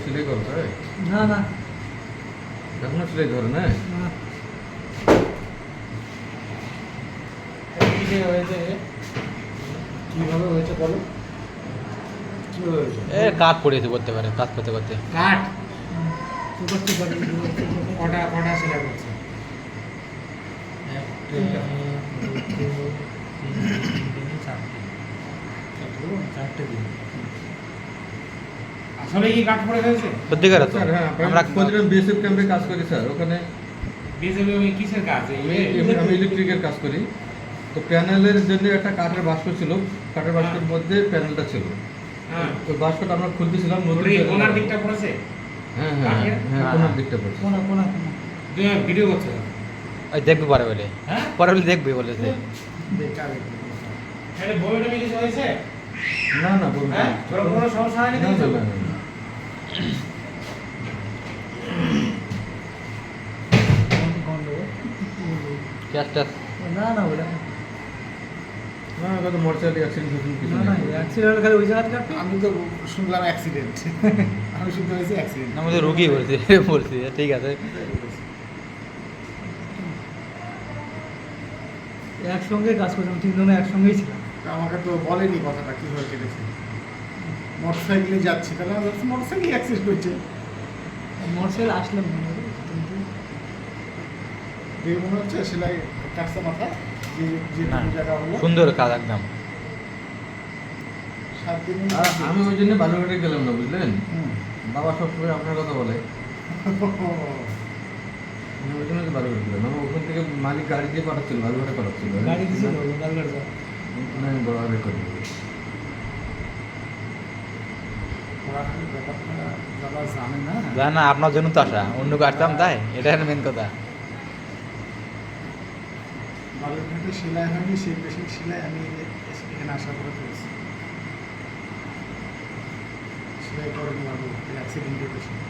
সিলাই করছে না না এখনো সিলাই ধরে না কিভাবে হয়েছে বলো? কিভাবে হয়েছে? কাঠ পড়িয়েছে করতে পারে কাজ করতে করতে। কাঠ সুপার সুপার কটা কটা সেলাই করছে? চারটে দিন আসলে কি কাঠ পড়ে গেছে? সত্যিকার তো স্যার হ্যাঁ আমরা প্রতিদিন বিএসএফ ক্যাম্পে কাজ করি স্যার ওখানে বিজেপি কিসের কাজ? আমি ইলেকট্রিকের কাজ করি তো প্যানেলের জন্য একটা কাঠের বাক্স ছিল কাঠের বাক্সের মধ্যে প্যানেলটা ছিল হ্যাঁ ওই বাক্সটা আমরা খুলতেছিলাম নতুন ওই panel- কোনার দিকটা পড়েছে? হ্যাঁ হ্যাঁ কাঠের? হ্যাঁ কোনার দিকটা পড়ছে কোনা কোনা কোনা তুই ভিডিও করছে? ওই দেখবি পরে বলে হ্যাঁ পরে বলে দেখবি বলেছে। বেকার এটা বইটা মিলিস হয়েছে? না না বলবো হ্যাঁ তোর কোনো সমস্যা হয়নি না কিছু? না না গন্ডগোল ক্যাশটা না না ওটা না কত মোটরসাইকেল অ্যাক্সিডেন্ট হয়েছিল কিছু না না নেই অ্যাক্সিডেন্ট খালি ওই জায়গাতে কাটবে আমি তো শুনলাম অ্যাক্সিডেন্ট। আমি শুনতে পেয়েছি অ্যাক্সিডেন্ট। আমাদের রুগী বলছি বলছি ঠিক আছে। একসঙ্গে কাজ করছিলাম তিনজনে একসঙ্গেই ছিলাম আমাকে তো বলেনি কথাটা কিভাবে কেটেছে। মোটরসাইকেলে যাচ্ছি তাহলে আমি ভাবছি মোটরসাইকেল অ্যাক্সিডেন্ট হয়েছে। মোটরসাইকেল আসলাম কিন্তু দেখে মনে হচ্ছে সেলাই কাটছে মাথা যে যে না, জায়গা হলো সুন্দর কাজ একদম। 7 দিন। আর আমি ওই জন্য বালুঘাটে গেলাম না বুঝলেন বাবা সবসময় আপনার কথা বলে আমি ওই জন্য বালুঘাটে গেলাম আমার ওখান থেকে মালিক গাড়ি দিয়ে পাঠাচ্ছিল বালুঘাটে পাঠাচ্ছিল গাড়ি দিছিল লালগড় যা না আমি বড় রেকর্ড ব্যাপারটা যারা জানে না জান না আপনার জন্য তো আসা অন্য কাটতাম তাই এটাই মেন কথা। বালুরঘাটে সেলাই হয়নি সেই পেশেন্ট সেলাই আমি এখানে আসার পরে করেছি। সেলাই করেনি বাবু অ্যাক্সিডেন্টের পেশেন্ট।